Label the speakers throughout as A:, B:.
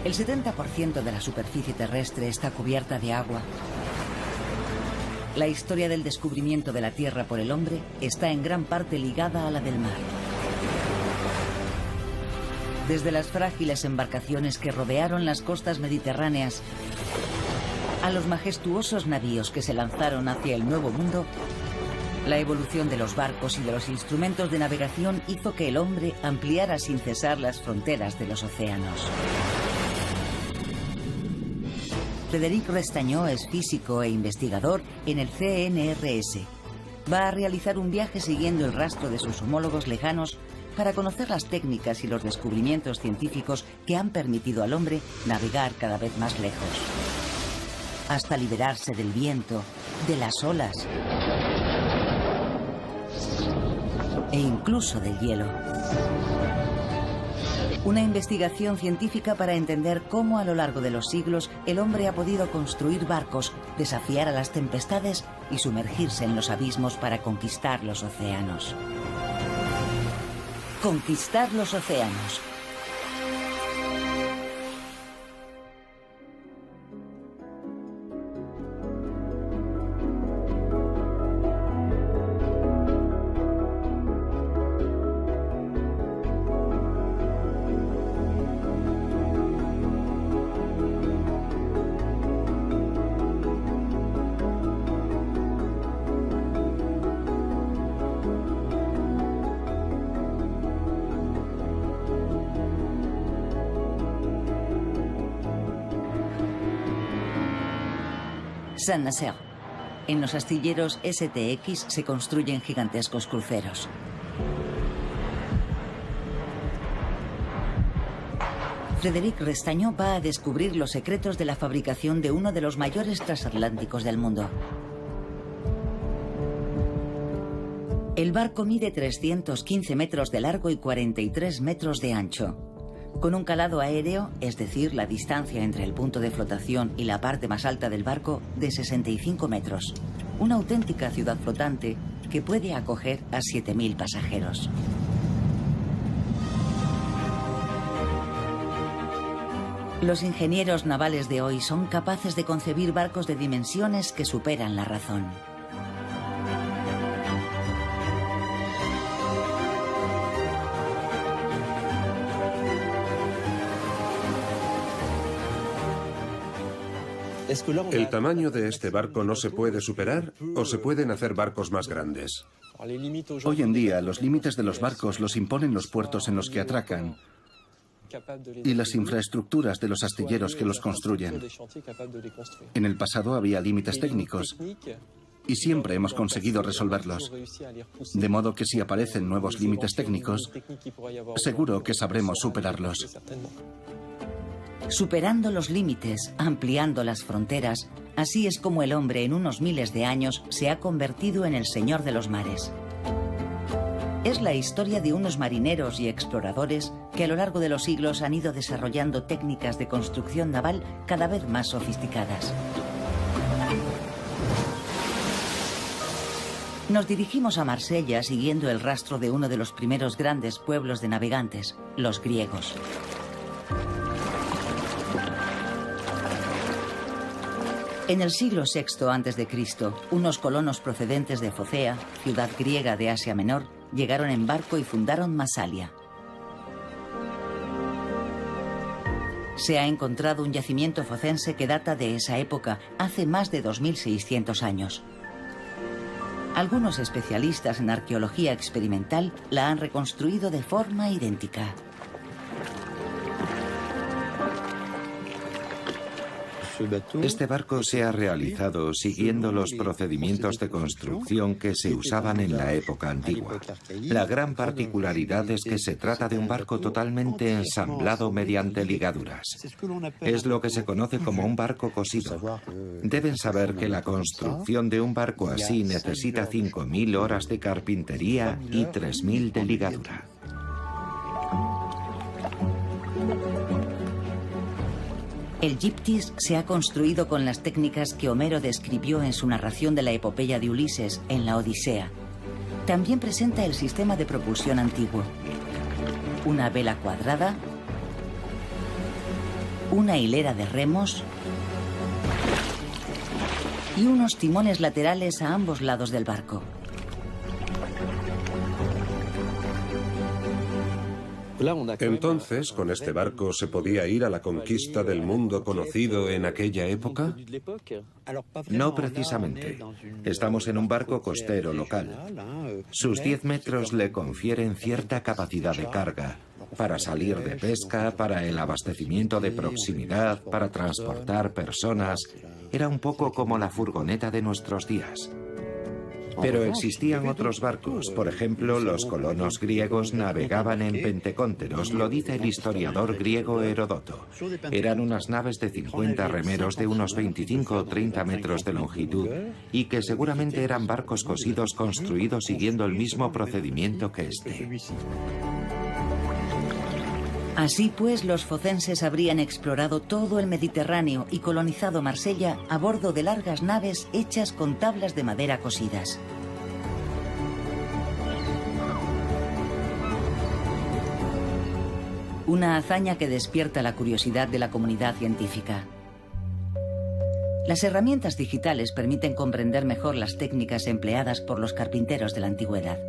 A: El 70% de la superficie terrestre está cubierta de agua. La historia del descubrimiento de la Tierra por el hombre está en gran parte ligada a la del mar. Desde las frágiles embarcaciones que rodearon las costas mediterráneas a los majestuosos navíos que se lanzaron hacia el Nuevo Mundo, la evolución de los barcos y de los instrumentos de navegación hizo que el hombre ampliara sin cesar las fronteras de los océanos. Frédéric Restañó es físico e investigador en el CNRS. Va a realizar un viaje siguiendo el rastro de sus homólogos lejanos para conocer las técnicas y los descubrimientos científicos que han permitido al hombre navegar cada vez más lejos, hasta liberarse del viento, de las olas e incluso del hielo. Una investigación científica para entender cómo a lo largo de los siglos el hombre ha podido construir barcos, desafiar a las tempestades y sumergirse en los abismos para conquistar los océanos. Conquistar los océanos. Saint-Nazaire. En los astilleros STX se construyen gigantescos cruceros. Frédéric Restañó va a descubrir los secretos de la fabricación de uno de los mayores transatlánticos del mundo. El barco mide 315 metros de largo y 43 metros de ancho. Con un calado aéreo, es decir, la distancia entre el punto de flotación y la parte más alta del barco, de 65 metros. Una auténtica ciudad flotante que puede acoger a 7.000 pasajeros. Los ingenieros navales de hoy son capaces de concebir barcos de dimensiones que superan la razón.
B: ¿El tamaño de este barco no se puede superar o se pueden hacer barcos más grandes?
C: Hoy en día, los límites de los barcos los imponen los puertos en los que atracan y las infraestructuras de los astilleros que los construyen. En el pasado había límites técnicos y siempre hemos conseguido resolverlos. De modo que si aparecen nuevos límites técnicos, seguro que sabremos superarlos.
A: Superando los límites, ampliando las fronteras, así es como el hombre en unos miles de años se ha convertido en el señor de los mares. Es la historia de unos marineros y exploradores que a lo largo de los siglos han ido desarrollando técnicas de construcción naval cada vez más sofisticadas. Nos dirigimos a Marsella siguiendo el rastro de uno de los primeros grandes pueblos de navegantes, los griegos. En el siglo VI a.C., unos colonos procedentes de Focea, ciudad griega de Asia Menor, llegaron en barco y fundaron Masalia. Se ha encontrado un yacimiento focense que data de esa época, hace más de 2600 años. Algunos especialistas en arqueología experimental la han reconstruido de forma idéntica.
D: Este barco se ha realizado siguiendo los procedimientos de construcción que se usaban en la época antigua. La gran particularidad es que se trata de un barco totalmente ensamblado mediante ligaduras. Es lo que se conoce como un barco cosido. Deben saber que la construcción de un barco así necesita 5.000 horas de carpintería y 3.000 de ligadura.
A: El Gyptis se ha construido con las técnicas que Homero describió en su narración de la epopeya de Ulises en la Odisea. También presenta el sistema de propulsión antiguo. Una vela cuadrada, una hilera de remos y unos timones laterales a ambos lados del barco.
B: Entonces, ¿con este barco se podía ir a la conquista del mundo conocido en aquella época?
D: No precisamente. Estamos en un barco costero local. Sus 10 metros le confieren cierta capacidad de carga para salir de pesca, para el abastecimiento de proximidad, para transportar personas. Era un poco como la furgoneta de nuestros días. Pero existían otros barcos. Por ejemplo, los colonos griegos navegaban en pentecónteros, lo dice el historiador griego Heródoto. Eran unas naves de 50 remeros de unos 25 o 30 metros de longitud y que seguramente eran barcos cosidos construidos siguiendo el mismo procedimiento que este.
A: Así pues, los focenses habrían explorado todo el Mediterráneo y colonizado Marsella a bordo de largas naves hechas con tablas de madera cosidas. Una hazaña que despierta la curiosidad de la comunidad científica. Las herramientas digitales permiten comprender mejor las técnicas empleadas por los carpinteros de la antigüedad.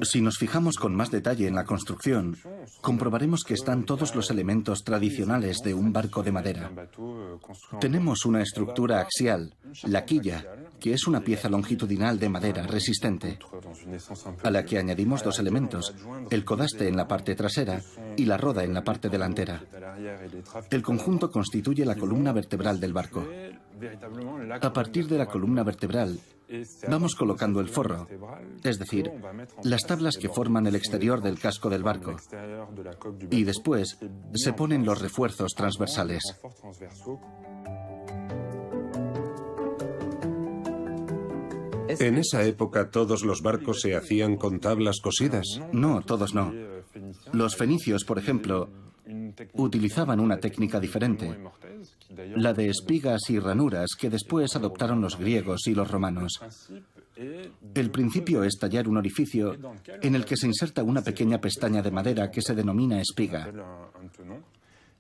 C: Si nos fijamos con más detalle en la construcción, comprobaremos que están todos los elementos tradicionales de un barco de madera. Tenemos una estructura axial, la quilla, que es una pieza longitudinal de madera resistente, a la que añadimos dos elementos, el codaste en la parte trasera y la roda en la parte delantera. El conjunto constituye la columna vertebral del barco. A partir de la columna vertebral, vamos colocando el forro, es decir, las tablas que forman el exterior del casco del barco, y después se ponen los refuerzos transversales.
B: ¿En esa época todos los barcos se hacían con tablas cosidas?
C: No, todos no. Los fenicios, por ejemplo, utilizaban una técnica diferente, la de espigas y ranuras que después adoptaron los griegos y los romanos. El principio es tallar un orificio en el que se inserta una pequeña pestaña de madera que se denomina espiga.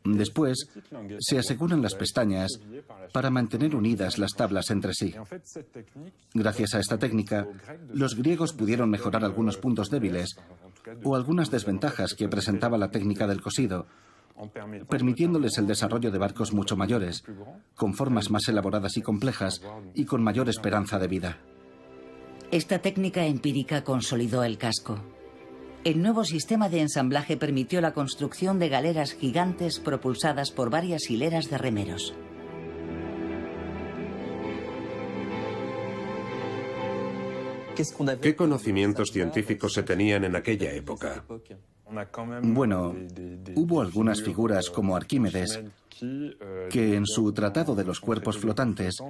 C: Después, se aseguran las pestañas para mantener unidas las tablas entre sí. Gracias a esta técnica, los griegos pudieron mejorar algunos puntos débiles o algunas desventajas que presentaba la técnica del cosido, permitiéndoles el desarrollo de barcos mucho mayores, con formas más elaboradas y complejas y con mayor esperanza de vida.
A: Esta técnica empírica consolidó el casco. El nuevo sistema de ensamblaje permitió la construcción de galeras gigantes propulsadas por varias hileras de remeros.
B: ¿Qué conocimientos científicos se tenían en aquella época?
C: Bueno, hubo algunas figuras como Arquímedes que en su Tratado de los Cuerpos Flotantes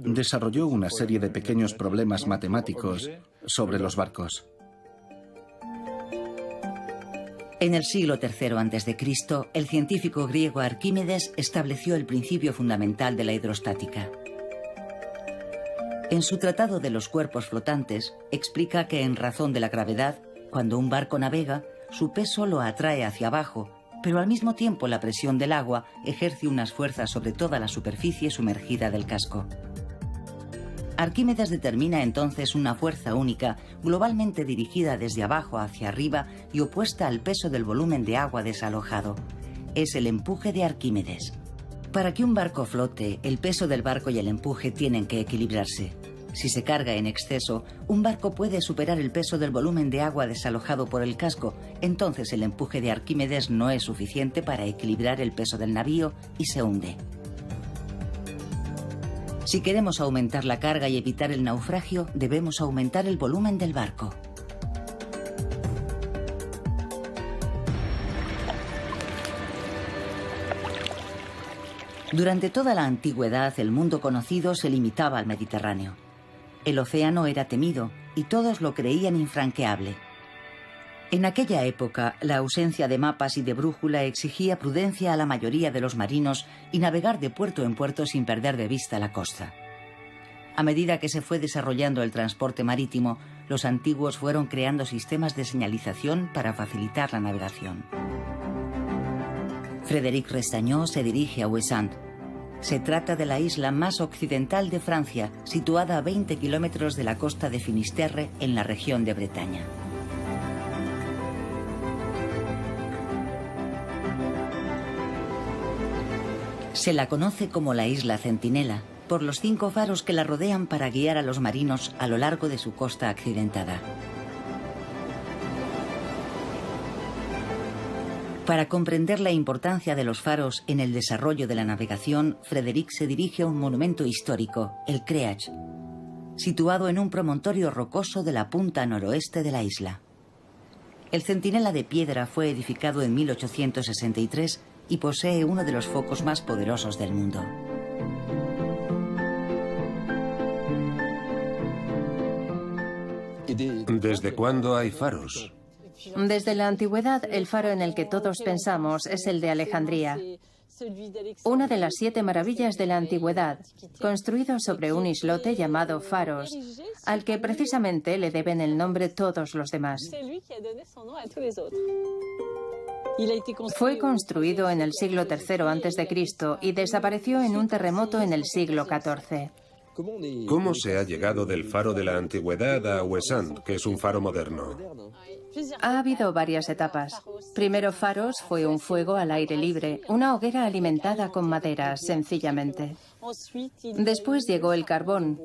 C: desarrolló una serie de pequeños problemas matemáticos sobre los barcos.
A: En el siglo III a.C., el científico griego Arquímedes estableció el principio fundamental de la hidrostática. En su Tratado de los Cuerpos Flotantes explica que en razón de la gravedad, cuando un barco navega, su peso lo atrae hacia abajo, pero al mismo tiempo la presión del agua ejerce unas fuerzas sobre toda la superficie sumergida del casco. Arquímedes determina entonces una fuerza única, globalmente dirigida desde abajo hacia arriba y opuesta al peso del volumen de agua desalojado. Es el empuje de Arquímedes. Para que un barco flote, el peso del barco y el empuje tienen que equilibrarse. Si se carga en exceso, un barco puede superar el peso del volumen de agua desalojado por el casco, entonces el empuje de Arquímedes no es suficiente para equilibrar el peso del navío y se hunde. Si queremos aumentar la carga y evitar el naufragio, debemos aumentar el volumen del barco. Durante toda la antigüedad, el mundo conocido se limitaba al Mediterráneo. El océano era temido y todos lo creían infranqueable. En aquella época, la ausencia de mapas y de brújula exigía prudencia a la mayoría de los marinos y navegar de puerto en puerto sin perder de vista la costa. A medida que se fue desarrollando el transporte marítimo, los antiguos fueron creando sistemas de señalización para facilitar la navegación. Frédéric Restañó se dirige a Ouessant. Se trata de la isla más occidental de Francia, situada a 20 kilómetros de la costa de Finisterre, en la región de Bretaña. Se la conoce como la isla Centinela, por los 5 faros que la rodean para guiar a los marinos a lo largo de su costa accidentada. Para comprender la importancia de los faros en el desarrollo de la navegación, Frédéric se dirige a un monumento histórico, el Creach, situado en un promontorio rocoso de la punta noroeste de la isla. El centinela de piedra fue edificado en 1863 y posee uno de los focos más poderosos del mundo.
B: ¿Desde cuándo hay faros?
E: Desde la antigüedad, el faro en el que todos pensamos es el de Alejandría, una de las 7 maravillas de la antigüedad, construido sobre un islote llamado Faros, al que precisamente le deben el nombre todos los demás. Fue construido en el siglo III a.C. y desapareció en un terremoto en el siglo XIV.
B: ¿Cómo se ha llegado del faro de la antigüedad a Ouessant, que es un faro moderno?
E: Ha habido varias etapas. Primero, Faros fue un fuego al aire libre, una hoguera alimentada con madera, sencillamente. Después llegó el carbón,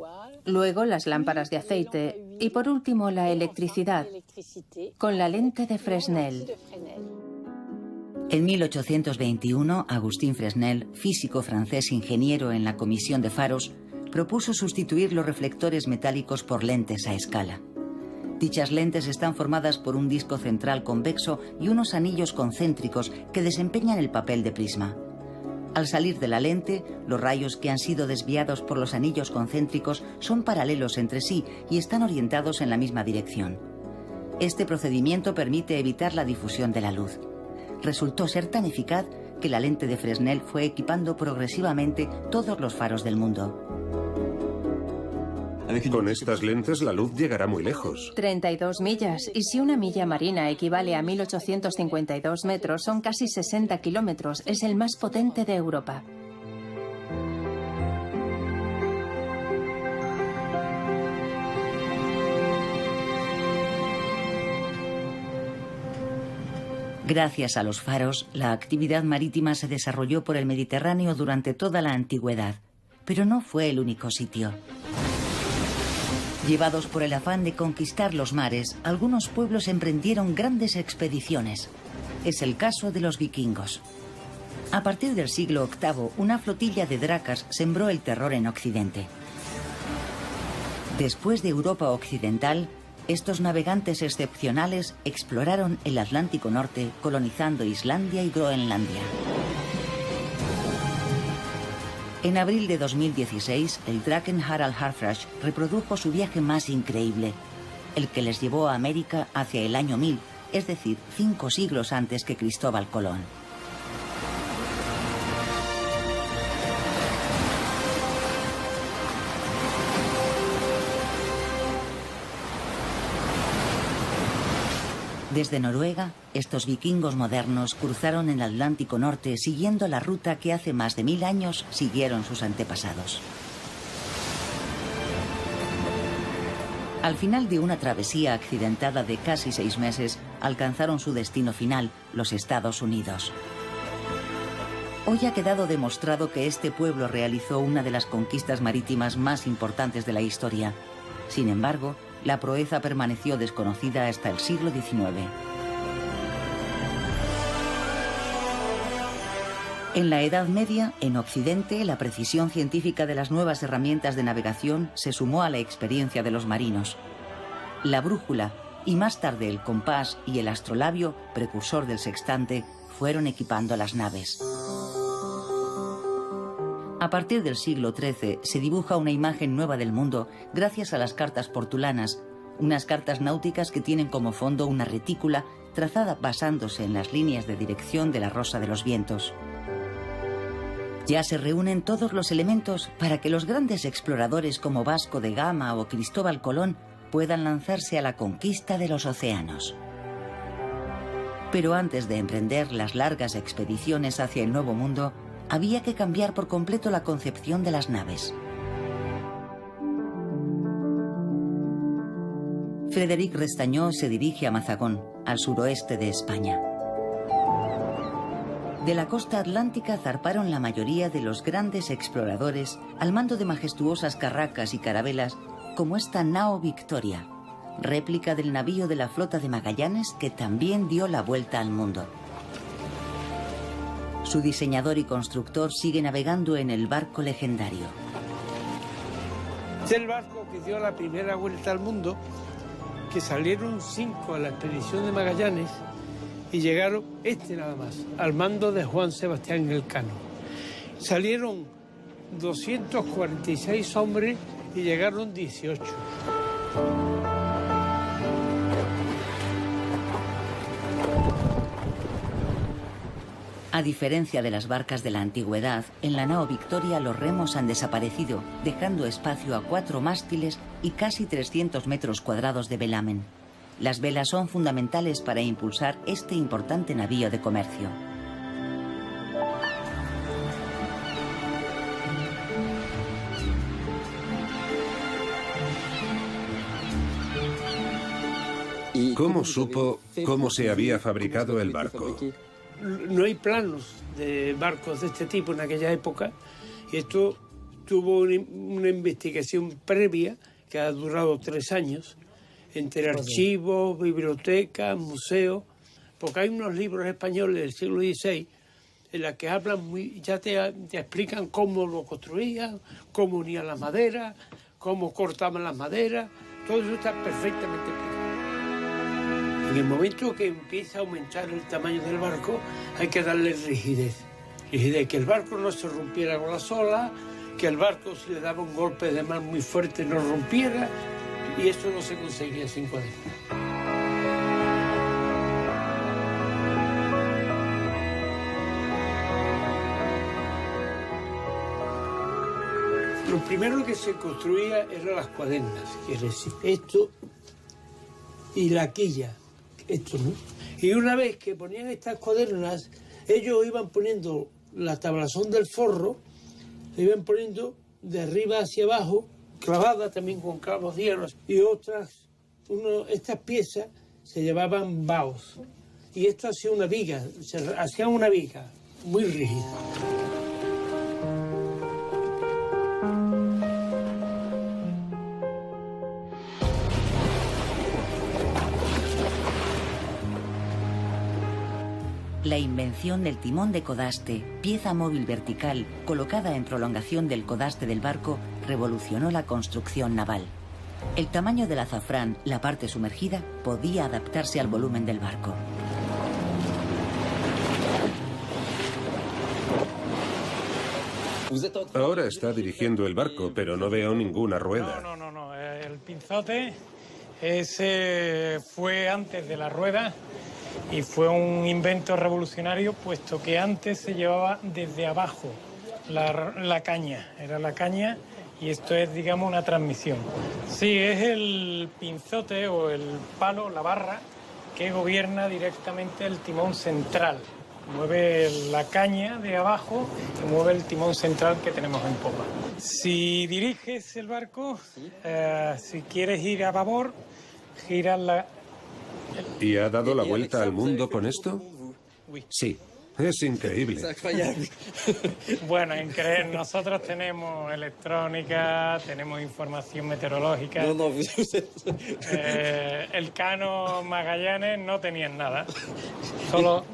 E: luego las lámparas de aceite y por último la electricidad, con la lente de Fresnel.
A: En 1821, Agustín Fresnel, físico francés ingeniero en la Comisión de Faros, propuso sustituir los reflectores metálicos por lentes a escala. Dichas lentes están formadas por un disco central convexo y unos anillos concéntricos que desempeñan el papel de prisma. Al salir de la lente, los rayos que han sido desviados por los anillos concéntricos son paralelos entre sí y están orientados en la misma dirección. Este procedimiento permite evitar la difusión de la luz. Resultó ser tan eficaz que la lente de Fresnel fue equipando progresivamente todos los faros del mundo.
B: Con estas lentes la luz llegará muy lejos.
E: 32 millas, y si una milla marina equivale a 1852 metros, son casi 60 kilómetros. Es el más potente de Europa.
A: Gracias a los faros, la actividad marítima se desarrolló por el Mediterráneo durante toda la antigüedad, pero no fue el único sitio. Llevados por el afán de conquistar los mares, algunos pueblos emprendieron grandes expediciones. Es el caso de los vikingos. A partir del siglo VIII, una flotilla de dracas sembró el terror en Occidente. Después de Europa occidental, estos navegantes excepcionales exploraron el Atlántico Norte, colonizando Islandia y Groenlandia. En abril de 2016, el Draken Harald Harfrash reprodujo su viaje más increíble, el que les llevó a América hacia el año 1000, es decir, 5 siglos antes que Cristóbal Colón. Desde Noruega, estos vikingos modernos cruzaron el Atlántico Norte siguiendo la ruta que hace más de 1000 años siguieron sus antepasados. Al final de una travesía accidentada de casi 6 meses, alcanzaron su destino final, los Estados Unidos. Hoy ha quedado demostrado que este pueblo realizó una de las conquistas marítimas más importantes de la historia. Sin embargo, la proeza permaneció desconocida hasta el siglo XIX. En la Edad Media, en Occidente, la precisión científica de las nuevas herramientas de navegación se sumó a la experiencia de los marinos. La brújula y más tarde el compás y el astrolabio, precursor del sextante, fueron equipando las naves. A partir del siglo XIII se dibuja una imagen nueva del mundo gracias a las cartas portulanas, unas cartas náuticas que tienen como fondo una retícula trazada basándose en las líneas de dirección de la Rosa de los Vientos. Ya se reúnen todos los elementos para que los grandes exploradores como Vasco de Gama o Cristóbal Colón puedan lanzarse a la conquista de los océanos. Pero antes de emprender las largas expediciones hacia el Nuevo Mundo, había que cambiar por completo la concepción de las naves. Frédéric Restañó se dirige a Mazagón, al suroeste de España. De la costa atlántica zarparon la mayoría de los grandes exploradores al mando de majestuosas carracas y carabelas como esta nao Victoria, réplica del navío de la flota de Magallanes que también dio la vuelta al mundo. Su diseñador y constructor sigue navegando en el barco legendario.
F: Es el barco que dio la primera vuelta al mundo, que salieron 5 a la expedición de Magallanes y llegaron nada más, al mando de Juan Sebastián Elcano. Salieron 246 hombres y llegaron 18.
A: A diferencia de las barcas de la antigüedad, en la nao Victoria los remos han desaparecido, dejando espacio a 4 mástiles y casi 300 metros cuadrados de velamen. Las velas son fundamentales para impulsar este importante navío de comercio.
B: ¿Cómo supo cómo se había fabricado el barco?
F: No hay planos de barcos de este tipo en aquella época, y esto tuvo una investigación previa que ha durado 3 años, entre archivos, bibliotecas, museos, porque hay unos libros españoles del siglo XVI en los que hablan ya te explican cómo lo construían, cómo unían las maderas, cómo cortaban las maderas, todo eso está perfectamente explicado. En el momento que empieza a aumentar el tamaño del barco, hay que darle rigidez. Rigidez, que el barco no se rompiera con las olas, que el barco, si le daba un golpe de mar muy fuerte, no rompiera, y eso no se conseguía sin cuadernos. Lo primero que se construía eran las cuadernas, quiere decir, esto y la quilla. Esto, ¿no? Y una vez que ponían estas cuadernas, ellos iban poniendo la tablazón del forro, la iban poniendo de arriba hacia abajo, clavada también con clavos hierros, y estas piezas se llevaban baos. Y esto hacía una viga, se hacía una viga muy rígida.
A: La invención del timón de codaste, pieza móvil vertical colocada en prolongación del codaste del barco, revolucionó la construcción naval. El tamaño del azafrán, la parte sumergida, podía adaptarse al volumen del barco.
B: Ahora está dirigiendo el barco, pero no veo ninguna rueda.
G: No. El pinzote ese fue antes de la rueda. Y fue un invento revolucionario, puesto que antes se llevaba desde abajo la caña. Era la caña y esto es, digamos, una transmisión. Sí, es el pinzote o el palo, la barra, que gobierna directamente el timón central. Mueve la caña de abajo y mueve el timón central que tenemos en popa. Si diriges el barco, si quieres ir a babor, giras la...
B: ¿Y ha dado la vuelta al mundo con esto?
D: Sí.
B: Es increíble.
G: Bueno, nosotros tenemos electrónica, tenemos información meteorológica. El Cano Magallanes no tenían nada. Solo...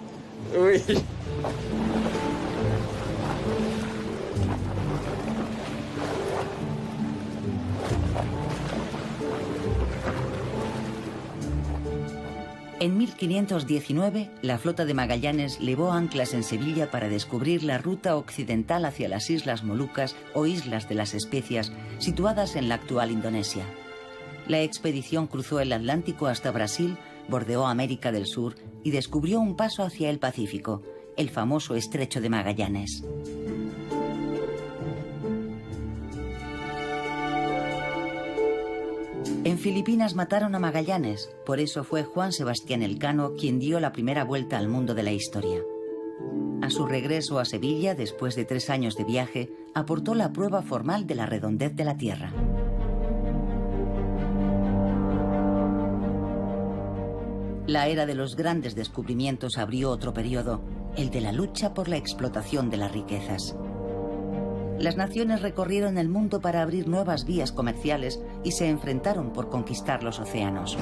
A: En 1519, la flota de Magallanes levó anclas en Sevilla para descubrir la ruta occidental hacia las Islas Molucas o Islas de las Especias, situadas en la actual Indonesia. La expedición cruzó el Atlántico hasta Brasil, bordeó América del Sur y descubrió un paso hacia el Pacífico, el famoso Estrecho de Magallanes. En Filipinas mataron a Magallanes, por eso fue Juan Sebastián Elcano quien dio la primera vuelta al mundo de la historia. A su regreso a Sevilla, después de 3 años de viaje, aportó la prueba formal de la redondez de la Tierra. La era de los grandes descubrimientos abrió otro periodo, el de la lucha por la explotación de las riquezas. Las naciones recorrieron el mundo para abrir nuevas vías comerciales y se enfrentaron por conquistar los océanos.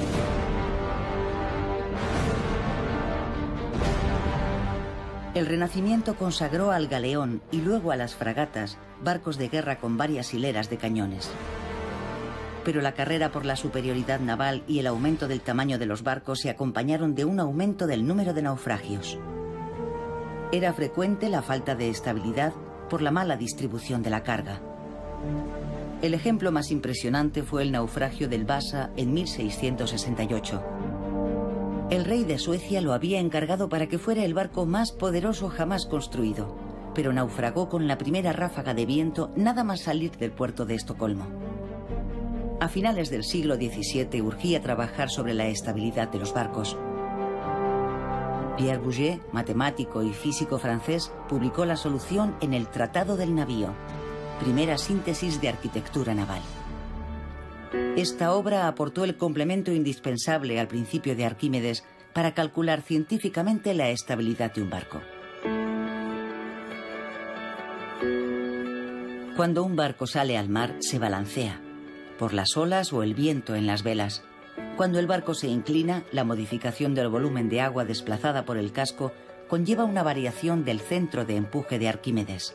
A: El Renacimiento consagró al galeón y luego a las fragatas, barcos de guerra con varias hileras de cañones. Pero la carrera por la superioridad naval y el aumento del tamaño de los barcos se acompañaron de un aumento del número de naufragios. Era frecuente la falta de estabilidad por la mala distribución de la carga. El ejemplo más impresionante fue el naufragio del Vasa en 1668. El rey de Suecia lo había encargado para que fuera el barco más poderoso jamás construido, pero naufragó con la primera ráfaga de viento nada más salir del puerto de Estocolmo. A finales del siglo XVII urgía trabajar sobre la estabilidad de los barcos. Pierre Bouguer, matemático y físico francés, publicó la solución en el Tratado del Navío, primera síntesis de arquitectura naval. Esta obra aportó el complemento indispensable al principio de Arquímedes para calcular científicamente la estabilidad de un barco. Cuando un barco sale al mar, se balancea, por las olas o el viento en las velas. Cuando el barco se inclina, la modificación del volumen de agua desplazada por el casco conlleva una variación del centro de empuje de Arquímedes.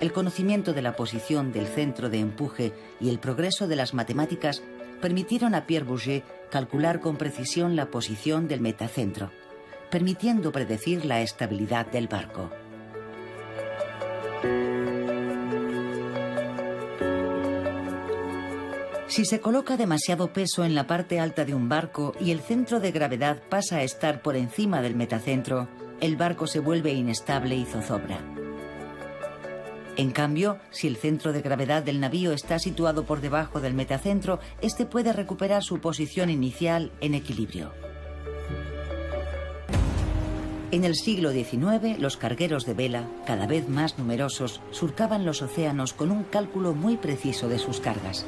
A: El conocimiento de la posición del centro de empuje y el progreso de las matemáticas permitieron a Pierre Bouguer calcular con precisión la posición del metacentro, permitiendo predecir la estabilidad del barco. Si se coloca demasiado peso en la parte alta de un barco y el centro de gravedad pasa a estar por encima del metacentro, el barco se vuelve inestable y zozobra. En cambio, si el centro de gravedad del navío está situado por debajo del metacentro, este puede recuperar su posición inicial en equilibrio. En el siglo XIX, los cargueros de vela, cada vez más numerosos, surcaban los océanos con un cálculo muy preciso de sus cargas.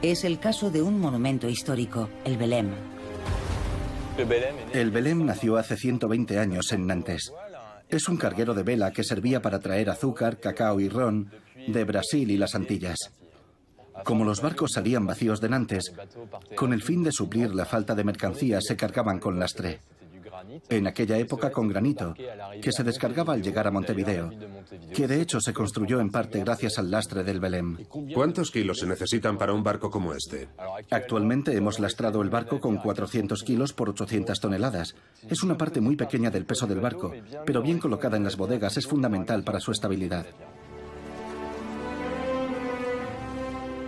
A: Es el caso de un monumento histórico, el Belém.
C: El Belém nació hace 120 años en Nantes. Es un carguero de vela que servía para traer azúcar, cacao y ron de Brasil y las Antillas. Como los barcos salían vacíos de Nantes, con el fin de suplir la falta de mercancías se cargaban con lastre. En aquella época con granito, que se descargaba al llegar a Montevideo, que de hecho se construyó en parte gracias al lastre del Belém.
B: ¿Cuántos kilos se necesitan para un barco como este?
C: Actualmente hemos lastrado el barco con 400 kilos por 800 toneladas. Es una parte muy pequeña del peso del barco, pero bien colocada en las bodegas es fundamental para su estabilidad.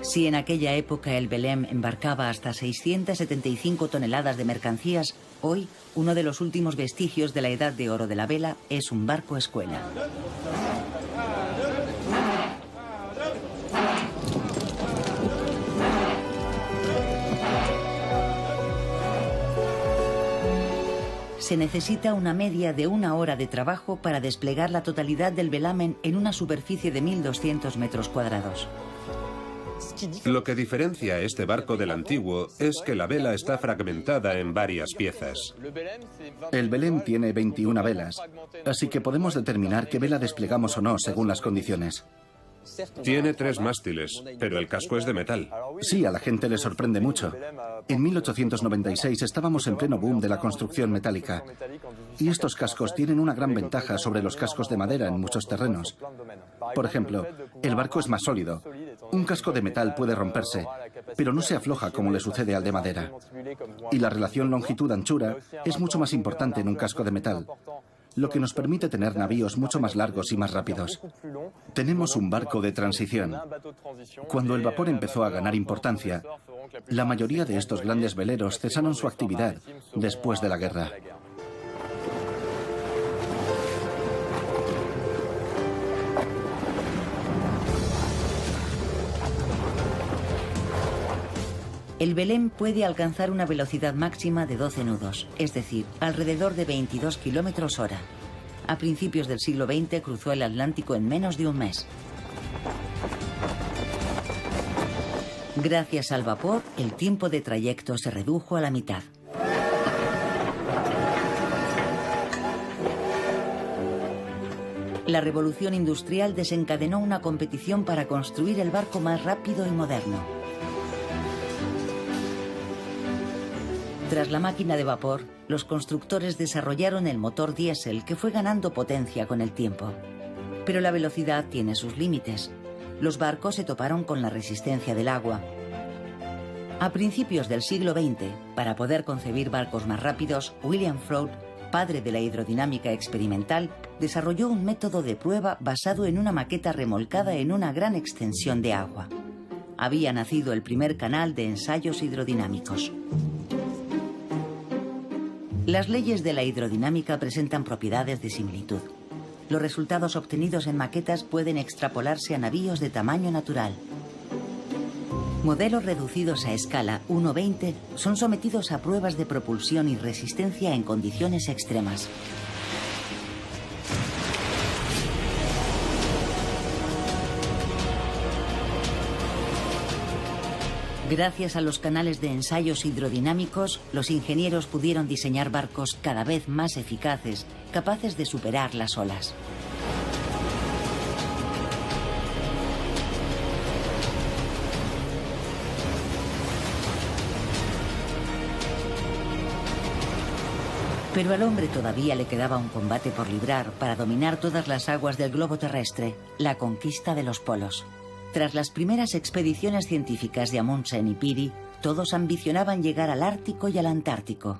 A: Si en aquella época el Belém embarcaba hasta 675 toneladas de mercancías, hoy uno de los últimos vestigios de la edad de oro de la vela es un barco escuela. Se necesita una media de 1 hora de trabajo para desplegar la totalidad del velamen en una superficie de 1.200 metros cuadrados.
B: Lo que diferencia a este barco del antiguo es que la vela está fragmentada en varias piezas.
C: El Belém tiene 21 velas, así que podemos determinar qué vela desplegamos o no según las condiciones.
B: Tiene 3 mástiles, pero el casco es de metal.
C: Sí, a la gente le sorprende mucho. En 1896 estábamos en pleno boom de la construcción metálica. Y estos cascos tienen una gran ventaja sobre los cascos de madera en muchos terrenos. Por ejemplo, el barco es más sólido. Un casco de metal puede romperse, pero no se afloja como le sucede al de madera. Y la relación longitud-anchura es mucho más importante en un casco de metal, lo que nos permite tener navíos mucho más largos y más rápidos. Tenemos un barco de transición. Cuando el vapor empezó a ganar importancia, la mayoría de estos grandes veleros cesaron su actividad después de la guerra.
A: El Belém puede alcanzar una velocidad máxima de 12 nudos, es decir, alrededor de 22 kilómetros hora. A principios del siglo XX cruzó el Atlántico en menos de un mes. Gracias al vapor, el tiempo de trayecto se redujo a la mitad. La revolución industrial desencadenó una competición para construir el barco más rápido y moderno. Tras la máquina de vapor, los constructores desarrollaron el motor diésel que fue ganando potencia con el tiempo. Pero la velocidad tiene sus límites. Los barcos se toparon con la resistencia del agua. A principios del siglo XX, para poder concebir barcos más rápidos, William Froude, padre de la hidrodinámica experimental, desarrolló un método de prueba basado en una maqueta remolcada en una gran extensión de agua. Había nacido el primer canal de ensayos hidrodinámicos. Las leyes de la hidrodinámica presentan propiedades de similitud. Los resultados obtenidos en maquetas pueden extrapolarse a navíos de tamaño natural. Modelos reducidos a escala 1/20 son sometidos a pruebas de propulsión y resistencia en condiciones extremas. Gracias a los canales de ensayos hidrodinámicos, los ingenieros pudieron diseñar barcos cada vez más eficaces, capaces de superar las olas. Pero al hombre todavía le quedaba un combate por librar para dominar todas las aguas del globo terrestre, la conquista de los polos. Tras las primeras expediciones científicas de Amundsen y Peary, todos ambicionaban llegar al Ártico y al Antártico.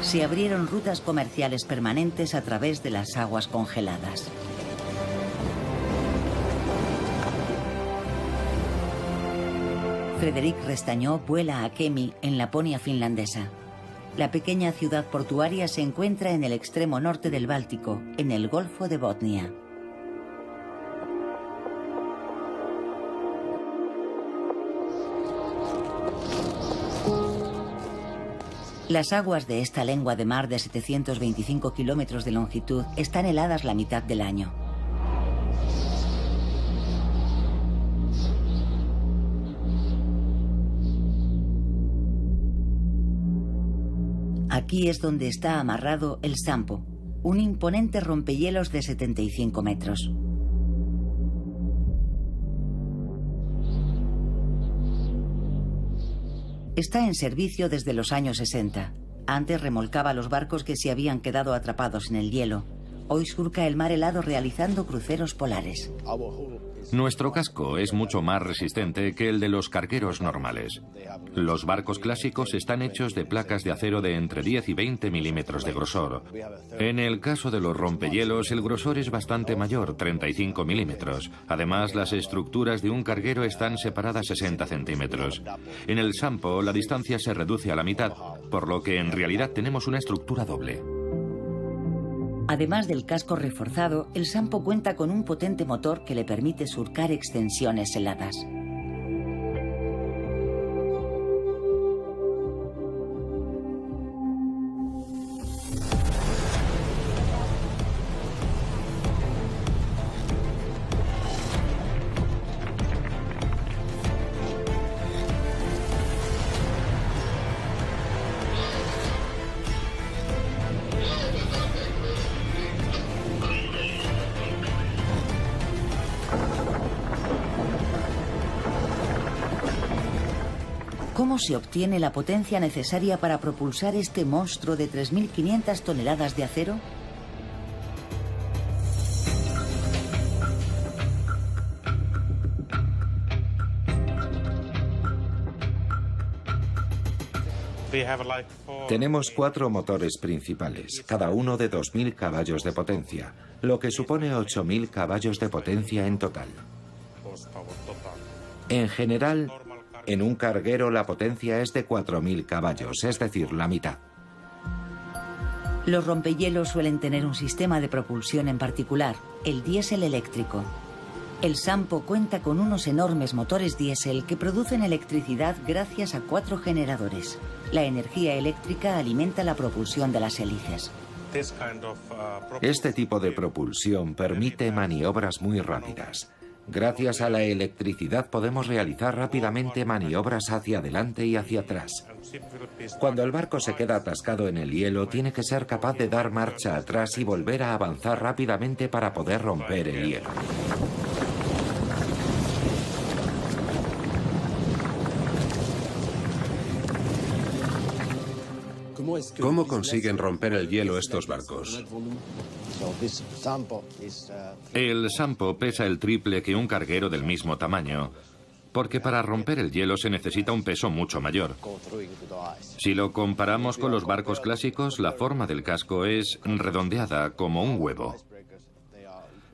A: Se abrieron rutas comerciales permanentes a través de las aguas congeladas. Frederic Restañó vuela a Kemi, en Laponia finlandesa. La pequeña ciudad portuaria se encuentra en el extremo norte del Báltico, en el Golfo de Botnia. Las aguas de esta lengua de mar de 725 kilómetros de longitud están heladas la mitad del año. Aquí es donde está amarrado el Sampo, un imponente rompehielos de 75 metros. Está en servicio desde los años 60. Antes remolcaba los barcos que se habían quedado atrapados en el hielo. Hoy surca el mar helado realizando cruceros polares.
H: Nuestro casco es mucho más resistente que el de los cargueros normales. Los barcos clásicos están hechos de placas de acero de entre 10 y 20 milímetros de grosor. En el caso de los rompehielos, el grosor es bastante mayor, 35 milímetros. Además, las estructuras de un carguero están separadas 60 centímetros. En el Sampo, la distancia se reduce a la mitad, por lo que en realidad tenemos una estructura doble.
A: Además del casco reforzado, el Sampo cuenta con un potente motor que le permite surcar extensiones heladas. ¿Cómo se obtiene la potencia necesaria para propulsar este monstruo de 3.500 toneladas de acero?
D: Tenemos 4 motores principales, cada uno de 2.000 caballos de potencia, lo que supone 8.000 caballos de potencia en total. En general, en un carguero la potencia es de 4.000 caballos, es decir, la mitad.
A: Los rompehielos suelen tener un sistema de propulsión en particular, el diésel eléctrico. El Sampo cuenta con unos enormes motores diésel que producen electricidad gracias a 4 generadores. La energía eléctrica alimenta la propulsión de las hélices.
D: Este tipo de propulsión permite maniobras muy rápidas. Gracias a la electricidad podemos realizar rápidamente maniobras hacia adelante y hacia atrás. Cuando el barco se queda atascado en el hielo, tiene que ser capaz de dar marcha atrás y volver a avanzar rápidamente para poder romper el hielo.
B: ¿Cómo consiguen romper el hielo estos barcos?
H: El Sampo pesa el triple que un carguero del mismo tamaño, porque para romper el hielo se necesita un peso mucho mayor. Si lo comparamos con los barcos clásicos, la forma del casco es redondeada como un huevo.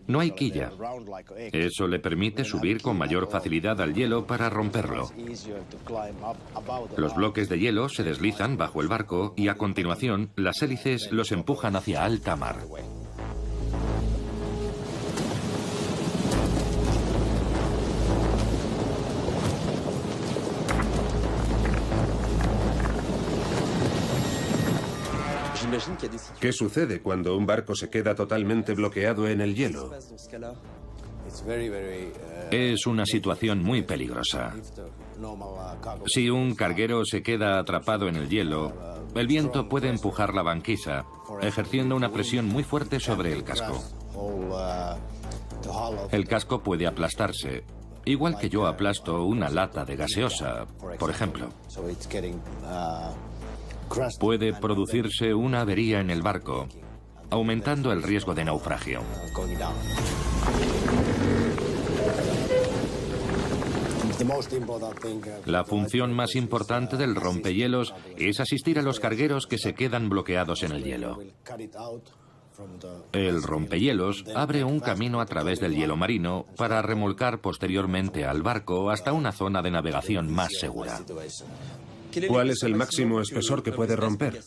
H: No hay quilla. Eso le permite subir con mayor facilidad al hielo para romperlo. Los bloques de hielo se deslizan bajo el barco y a continuación las hélices los empujan hacia alta mar.
B: ¿Qué sucede cuando un barco se queda totalmente bloqueado en el hielo?
H: Es una situación muy peligrosa. Si un carguero se queda atrapado en el hielo, el viento puede empujar la banquisa, ejerciendo una presión muy fuerte sobre el casco. El casco puede aplastarse, igual que yo aplasto una lata de gaseosa, por ejemplo. Puede producirse una avería en el barco, aumentando el riesgo de naufragio. La función más importante del rompehielos es asistir a los cargueros que se quedan bloqueados en el hielo. El rompehielos abre un camino a través del hielo marino para remolcar posteriormente al barco hasta una zona de navegación más segura.
B: ¿Cuál es el máximo espesor que puede romper?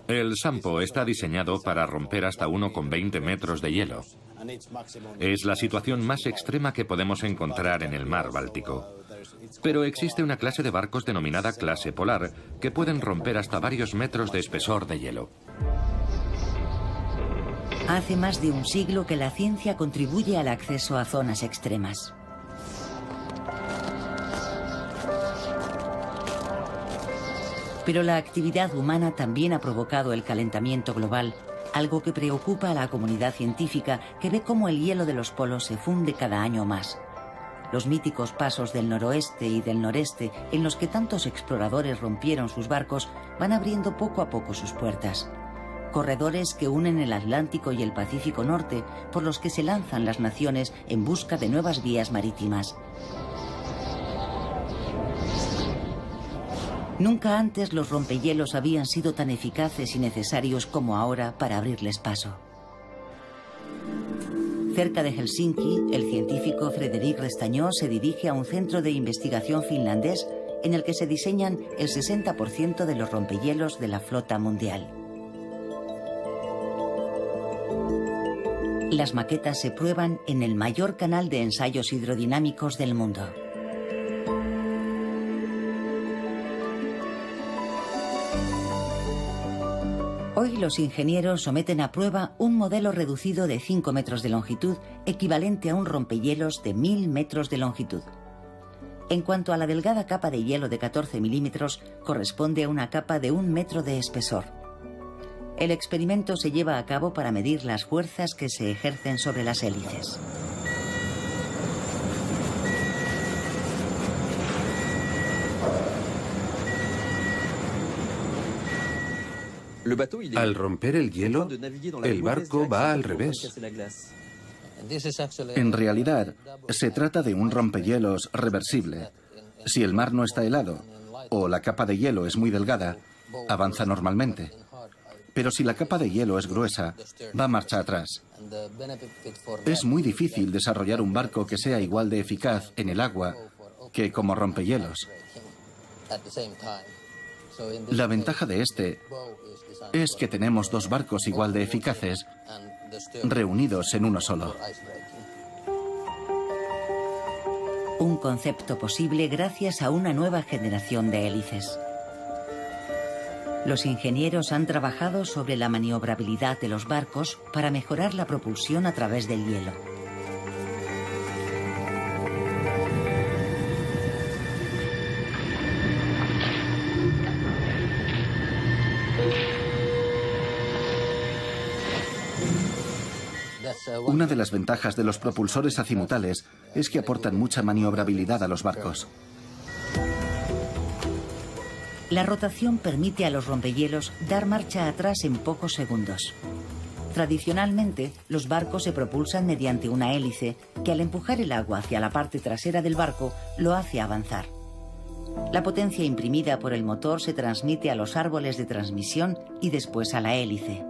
H: El Sampo está diseñado para romper hasta 1,20 metros de hielo. Es la situación más extrema que podemos encontrar en el mar Báltico. Pero existe una clase de barcos denominada clase polar que pueden romper hasta varios metros de espesor de hielo.
A: Hace más de un siglo que la ciencia contribuye al acceso a zonas extremas. Pero la actividad humana también ha provocado el calentamiento global, algo que preocupa a la comunidad científica que ve cómo el hielo de los polos se funde cada año más. Los míticos pasos del noroeste y del noreste, en los que tantos exploradores rompieron sus barcos, van abriendo poco a poco sus puertas. Corredores que unen el Atlántico y el Pacífico Norte, por los que se lanzan las naciones en busca de nuevas vías marítimas. Nunca antes los rompehielos habían sido tan eficaces y necesarios como ahora para abrirles paso. Cerca de Helsinki, el científico Frédéric Restañó se dirige a un centro de investigación finlandés en el que se diseñan el 60% de los rompehielos de la flota mundial. Las maquetas se prueban en el mayor canal de ensayos hidrodinámicos del mundo. Hoy los ingenieros someten a prueba un modelo reducido de 5 metros de longitud, equivalente a un rompehielos de 1000 metros de longitud. En cuanto a la delgada capa de hielo de 14 milímetros, corresponde a una capa de 1 metro de espesor. El experimento se lleva a cabo para medir las fuerzas que se ejercen sobre las hélices.
B: Al romper el hielo, el barco va al revés.
C: En realidad, se trata de un rompehielos reversible. Si el mar no está helado o la capa de hielo es muy delgada, avanza normalmente. Pero si la capa de hielo es gruesa, va marcha atrás. Es muy difícil desarrollar un barco que sea igual de eficaz en el agua que como rompehielos. La ventaja de este es que tenemos dos barcos igual de eficaces reunidos en uno solo.
A: Un concepto posible gracias a una nueva generación de hélices. Los ingenieros han trabajado sobre la maniobrabilidad de los barcos para mejorar la propulsión a través del hielo.
C: Una de las ventajas de los propulsores acimutales es que aportan mucha maniobrabilidad a los barcos.
A: La rotación permite a los rompehielos dar marcha atrás en pocos segundos. Tradicionalmente, los barcos se propulsan mediante una hélice que al empujar el agua hacia la parte trasera del barco lo hace avanzar. La potencia imprimida por el motor se transmite a los árboles de transmisión y después a la hélice.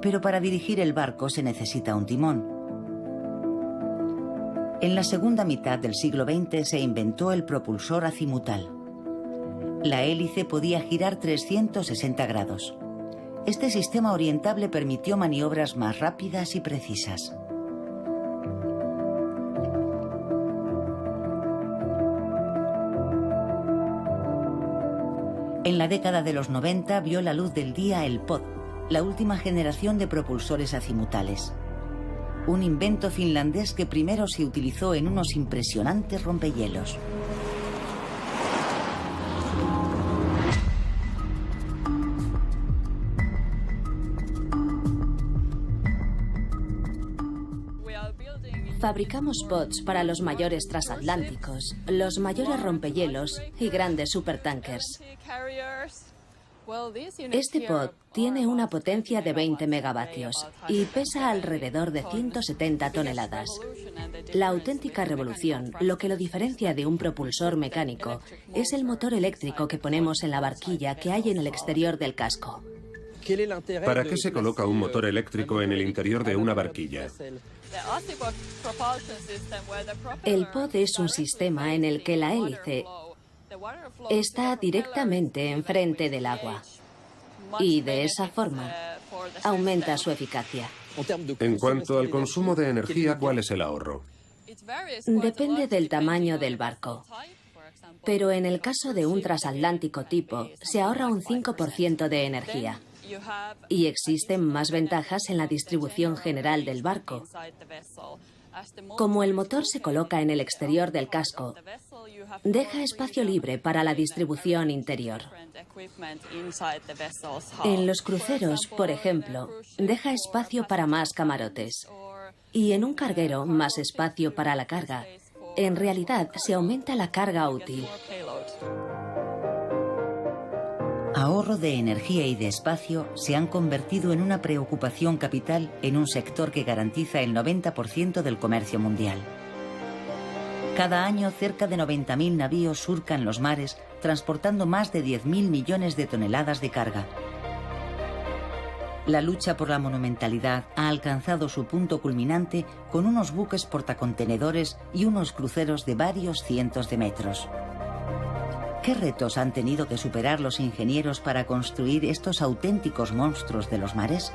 A: Pero para dirigir el barco se necesita un timón. En la segunda mitad del siglo XX se inventó el propulsor azimutal. La hélice podía girar 360 grados. Este sistema orientable permitió maniobras más rápidas y precisas. En la década de los 90 vio la luz del día el pod, la última generación de propulsores acimutales. Un invento finlandés que primero se utilizó en unos impresionantes rompehielos.
I: Fabricamos pods para los mayores transatlánticos, los mayores rompehielos y grandes supertankers. Este pod tiene una potencia de 20 megavatios y pesa alrededor de 170 toneladas. La auténtica revolución, lo que lo diferencia de un propulsor mecánico, es el motor eléctrico que ponemos en la barquilla que hay en el exterior del casco.
B: ¿Para qué se coloca un motor eléctrico en el interior de una barquilla?
I: El pod es un sistema en el que la hélice está directamente enfrente del agua y de esa forma aumenta su eficacia.
B: En cuanto al consumo de energía, ¿cuál es el ahorro?
I: Depende del tamaño del barco. Pero en el caso de un transatlántico tipo, se ahorra un 5% de energía. Y existen más ventajas en la distribución general del barco. Como el motor se coloca en el exterior del casco, deja espacio libre para la distribución interior. En los cruceros, por ejemplo, deja espacio para más camarotes. Y en un carguero, más espacio para la carga. En realidad, se aumenta la carga útil.
A: Ahorro de energía y de espacio se han convertido en una preocupación capital en un sector que garantiza el 90% del comercio mundial. Cada año, cerca de 90.000 navíos surcan los mares, transportando más de 10.000 millones de toneladas de carga. La lucha por la monumentalidad ha alcanzado su punto culminante con unos buques portacontenedores y unos cruceros de varios cientos de metros. ¿Qué retos han tenido que superar los ingenieros para construir estos auténticos monstruos de los mares?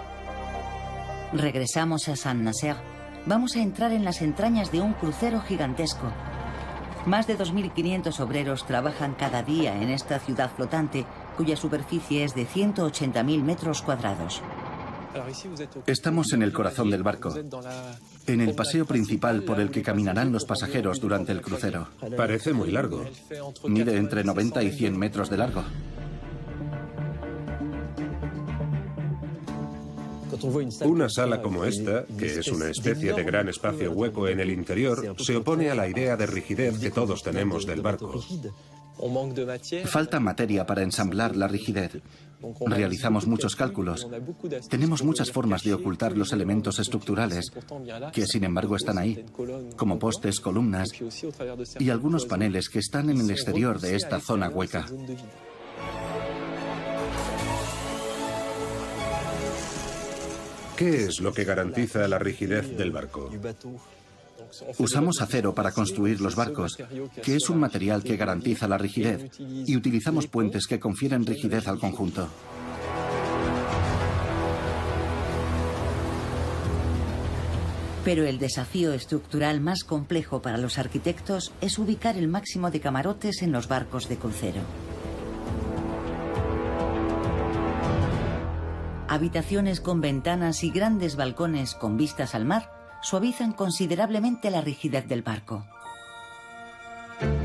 A: Regresamos a Saint-Nazaire. Vamos a entrar en las entrañas de un crucero gigantesco. Más de 2.500 obreros trabajan cada día en esta ciudad flotante, cuya superficie es de 180.000 metros cuadrados.
C: Estamos en el corazón del barco, en el paseo principal por el que caminarán los pasajeros durante el crucero.
B: Parece muy largo.
C: Mide entre 90 y 100 metros de largo.
B: Una sala como esta, que es una especie de gran espacio hueco en el interior, se opone a la idea de rigidez que todos tenemos del barco.
C: Falta materia para ensamblar la rigidez. Realizamos muchos cálculos. Tenemos muchas formas de ocultar los elementos estructurales, que sin embargo están ahí, como postes, columnas y algunos paneles que están en el exterior de esta zona hueca.
B: ¿Qué es lo que garantiza la rigidez del barco?
C: Usamos acero para construir los barcos, que es un material que garantiza la rigidez, y utilizamos puentes que confieren rigidez al conjunto.
A: Pero el desafío estructural más complejo para los arquitectos es ubicar el máximo de camarotes en los barcos de crucero. Habitaciones con ventanas y grandes balcones con vistas al mar suavizan considerablemente la rigidez del barco.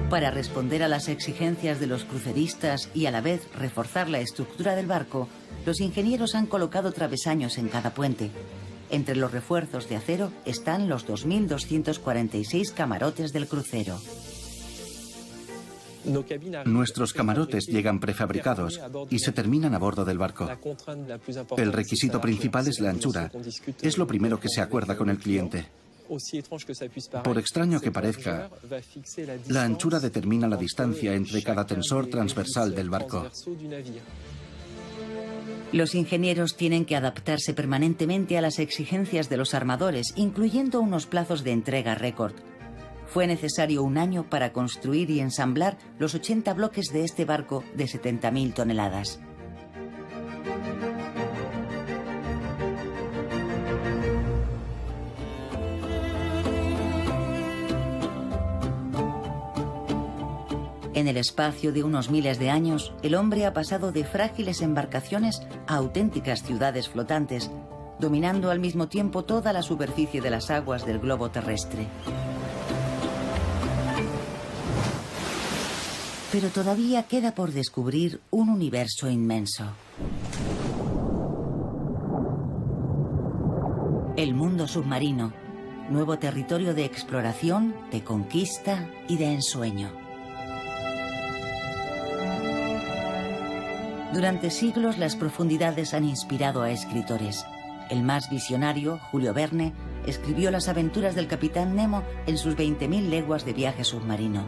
A: Para responder a las exigencias de los cruceristas y a la vez reforzar la estructura del barco, los ingenieros han colocado travesaños en cada puente. Entre los refuerzos de acero están los 2.246 camarotes del crucero.
C: Nuestros camarotes llegan prefabricados y se terminan a bordo del barco. El requisito principal es la anchura. Es lo primero que se acuerda con el cliente. Por extraño que parezca, la anchura determina la distancia entre cada tensor transversal del barco.
A: Los ingenieros tienen que adaptarse permanentemente a las exigencias de los armadores, incluyendo unos plazos de entrega récord. Fue necesario un año para construir y ensamblar los 80 bloques de este barco de 70.000 toneladas. En el espacio de unos miles de años, el hombre ha pasado de frágiles embarcaciones a auténticas ciudades flotantes, dominando al mismo tiempo toda la superficie de las aguas del globo terrestre. Pero todavía queda por descubrir un universo inmenso. El mundo submarino, nuevo territorio de exploración, de conquista y de ensueño. Durante siglos las profundidades han inspirado a escritores. El más visionario, Julio Verne, escribió las aventuras del capitán Nemo en sus 20.000 leguas de viaje submarino.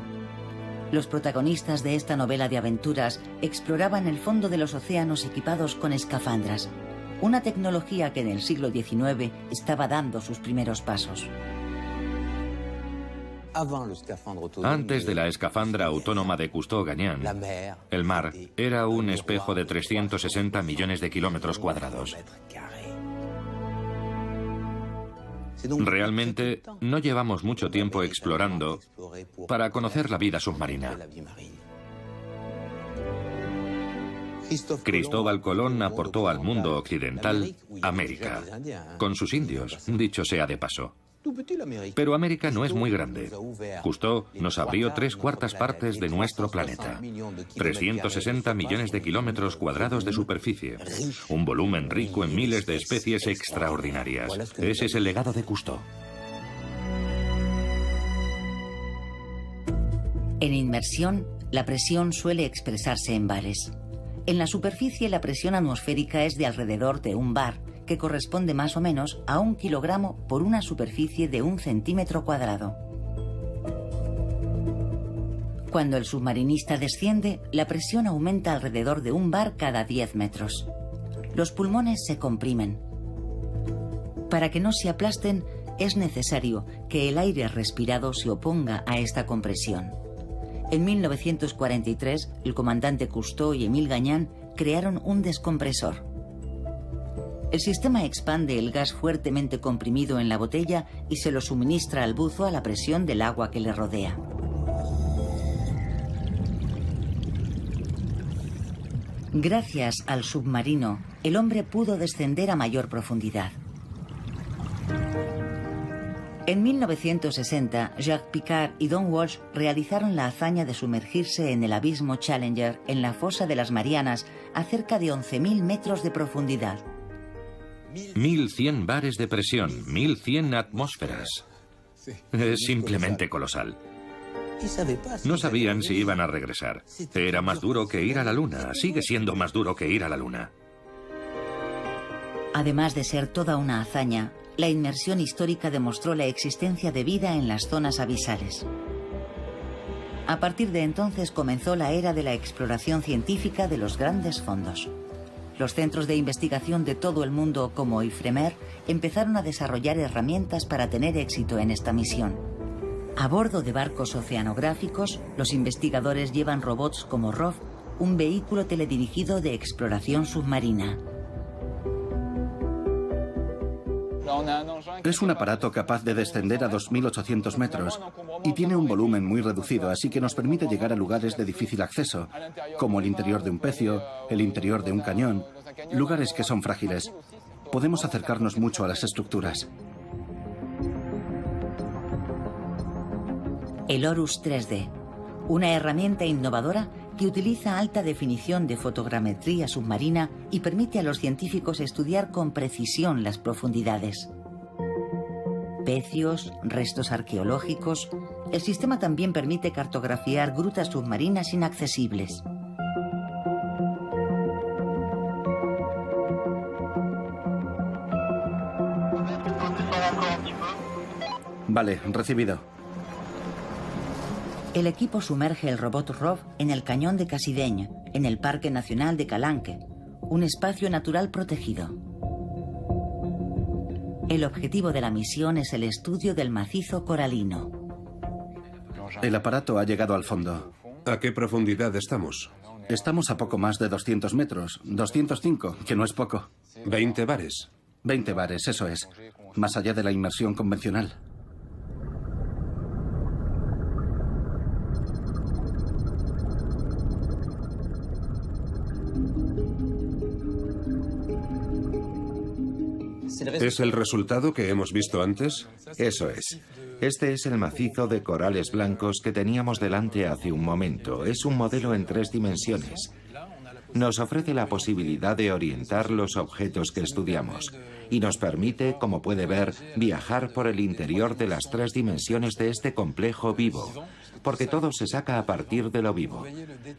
A: Los protagonistas de esta novela de aventuras exploraban el fondo de los océanos equipados con escafandras, una tecnología que en el siglo XIX estaba dando sus primeros pasos.
H: Antes de la escafandra autónoma de Cousteau-Gagnan, el mar era un espejo de 360 millones de kilómetros cuadrados. Realmente no llevamos mucho tiempo explorando para conocer la vida submarina. Cristóbal Colón aportó al mundo occidental América, con sus indios, dicho sea de paso. Pero América no es muy grande. Cousteau nos abrió 3/4 partes de nuestro planeta. 360 millones de kilómetros cuadrados de superficie. Un volumen rico en miles de especies extraordinarias. Ese es el legado de Cousteau.
A: En inmersión, la presión suele expresarse en bares. En la superficie, la presión atmosférica es de alrededor de 1 bar, que corresponde más o menos a 1 kilogramo por una superficie de 1 centímetro cuadrado. Cuando el submarinista desciende, la presión aumenta alrededor de 1 bar cada 10 metros. Los pulmones se comprimen. Para que no se aplasten, es necesario que el aire respirado se oponga a esta compresión. En 1943, el comandante Cousteau y Émile Gagnan crearon un descompresor. El sistema expande el gas fuertemente comprimido en la botella y se lo suministra al buzo a la presión del agua que le rodea. Gracias al submarino, el hombre pudo descender a mayor profundidad. En 1960, Jacques Piccard y Don Walsh realizaron la hazaña de sumergirse en el abismo Challenger en la fosa de las Marianas a cerca de 11.000 metros de profundidad.
H: 1.100 bares de presión, 1.100 atmósferas. Es simplemente colosal. No sabían si iban a regresar. Era más duro que ir a la Luna. Sigue siendo más duro que ir a la Luna.
A: Además de ser toda una hazaña, la inmersión histórica demostró la existencia de vida en las zonas abisales. A partir de entonces comenzó la era de la exploración científica de los grandes fondos. Los centros de investigación de todo el mundo, como IFREMER, empezaron a desarrollar herramientas para tener éxito en esta misión. A bordo de barcos oceanográficos, los investigadores llevan robots como ROV, un vehículo teledirigido de exploración submarina.
C: Es un aparato capaz de descender a 2.800 metros y tiene un volumen muy reducido, así que nos permite llegar a lugares de difícil acceso, como el interior de un pecio, el interior de un cañón, lugares que son frágiles. Podemos acercarnos mucho a las estructuras.
A: El Horus 3D, una herramienta innovadora que utiliza alta definición de fotogrametría submarina y permite a los científicos estudiar con precisión las profundidades. Pecios, restos arqueológicos. El sistema también permite cartografiar grutas submarinas inaccesibles.
C: Vale, recibido.
A: El equipo sumerge el robot ROV en el cañón de Casideñ, en el Parque Nacional de Calanque, un espacio natural protegido. El objetivo de la misión es el estudio del macizo coralino.
C: El aparato ha llegado al fondo.
B: ¿A qué profundidad estamos?
C: Estamos a poco más de 200 metros, 205, que no es poco.
B: 20 bares.
C: 20 bares, eso es. Más allá de la inmersión convencional.
B: ¿Es el resultado que hemos visto antes?
D: Eso es. Este es el macizo de corales blancos que teníamos delante hace un momento. Es un modelo en 3 dimensiones. Nos ofrece la posibilidad de orientar los objetos que estudiamos y nos permite, como puede ver, viajar por el interior de las 3 dimensiones de este complejo vivo, porque todo se saca a partir de lo vivo.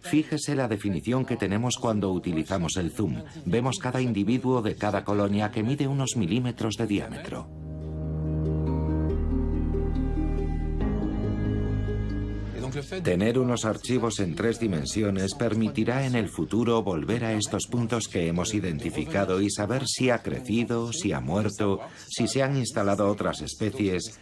D: Fíjese la definición que tenemos cuando utilizamos el zoom. Vemos cada individuo de cada colonia que mide unos milímetros de diámetro. Tener unos archivos en 3 dimensiones permitirá en el futuro volver a estos puntos que hemos identificado y saber si ha crecido, si ha muerto, si se han instalado otras especies.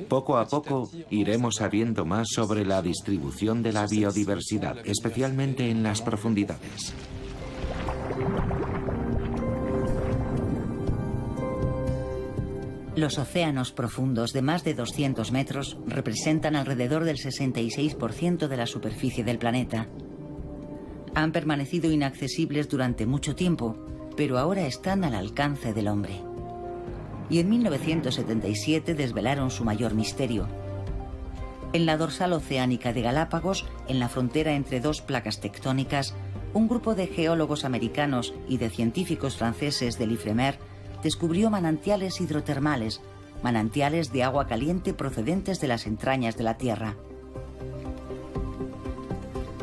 D: Poco a poco iremos sabiendo más sobre la distribución de la biodiversidad, especialmente en las profundidades.
A: Los océanos profundos de más de 200 metros representan alrededor del 66% de la superficie del planeta. Han permanecido inaccesibles durante mucho tiempo, pero ahora están al alcance del hombre. Y en 1977 desvelaron su mayor misterio. En la dorsal oceánica de Galápagos, en la frontera entre 2 placas tectónicas, un grupo de geólogos americanos y de científicos franceses del IFREMER descubrió manantiales hidrotermales, manantiales de agua caliente procedentes de las entrañas de la Tierra.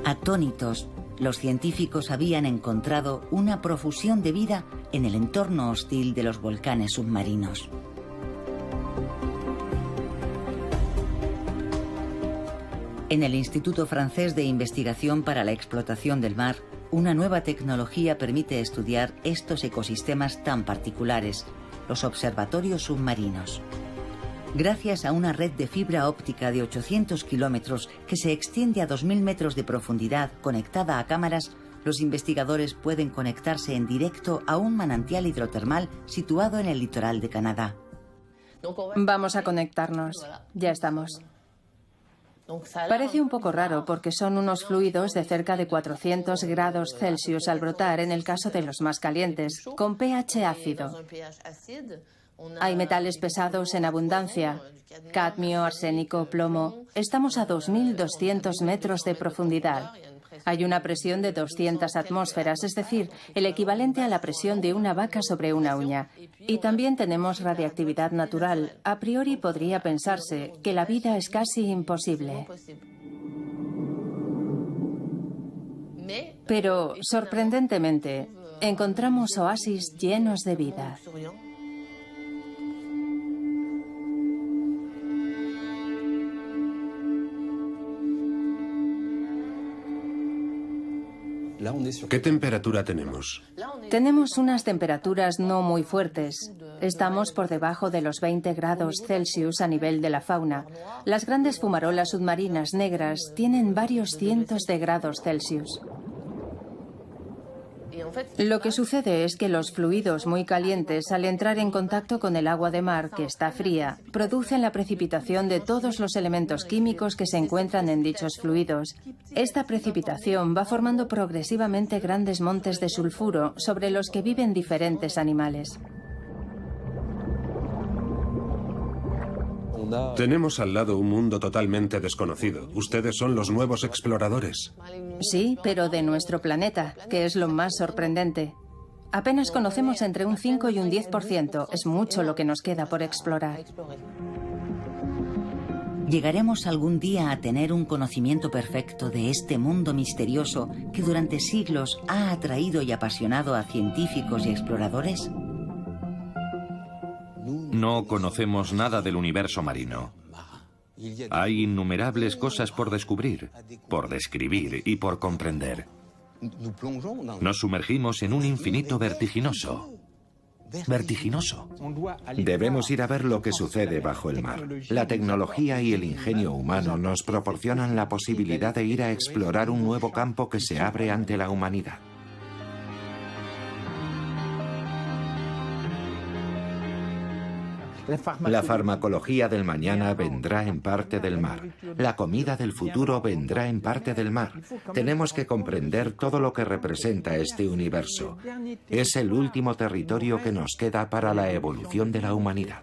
A: Atónitos, los científicos habían encontrado una profusión de vida en el entorno hostil de los volcanes submarinos. En el Instituto Francés de Investigación para la Explotación del Mar, una nueva tecnología permite estudiar estos ecosistemas tan particulares, los observatorios submarinos. Gracias a una red de fibra óptica de 800 kilómetros que se extiende a 2.000 metros de profundidad conectada a cámaras, los investigadores pueden conectarse en directo a un manantial hidrotermal situado en el litoral de Canadá.
E: Vamos a conectarnos. Ya estamos. Parece un poco raro porque son unos fluidos de cerca de 400 grados Celsius al brotar en el caso de los más calientes, con pH ácido. Hay metales pesados en abundancia, cadmio, arsénico, plomo. Estamos a 2.200 metros de profundidad. Hay una presión de 200 atmósferas, es decir, el equivalente a la presión de una vaca sobre una uña. Y también tenemos radiactividad natural. A priori podría pensarse que la vida es casi imposible. Pero, sorprendentemente, encontramos oasis llenos de vida.
B: ¿Qué temperatura tenemos?
E: Tenemos unas temperaturas no muy fuertes. Estamos por debajo de los 20 grados Celsius a nivel de la fauna. Las grandes fumarolas submarinas negras tienen varios cientos de grados Celsius. Lo que sucede es que los fluidos muy calientes, al entrar en contacto con el agua de mar, que está fría, producen la precipitación de todos los elementos químicos que se encuentran en dichos fluidos. Esta precipitación va formando progresivamente grandes montes de sulfuro sobre los que viven diferentes animales.
B: Tenemos al lado un mundo totalmente desconocido. Ustedes son los nuevos exploradores.
E: Sí, pero de nuestro planeta, que es lo más sorprendente. Apenas conocemos entre un 5 y un 10%. Es mucho lo que nos queda por explorar.
A: ¿Llegaremos algún día a tener un conocimiento perfecto de este mundo misterioso que durante siglos ha atraído y apasionado a científicos y exploradores?
H: No conocemos nada del universo marino. Hay innumerables cosas por descubrir, por describir y por comprender. Nos sumergimos en un infinito vertiginoso. Vertiginoso.
D: Debemos ir a ver lo que sucede bajo el mar. La tecnología y el ingenio humano nos proporcionan la posibilidad de ir a explorar un nuevo campo que se abre ante la humanidad. La farmacología del mañana vendrá en parte del mar. La comida del futuro vendrá en parte del mar. Tenemos que comprender todo lo que representa este universo. Es el último territorio que nos queda para la evolución de la humanidad.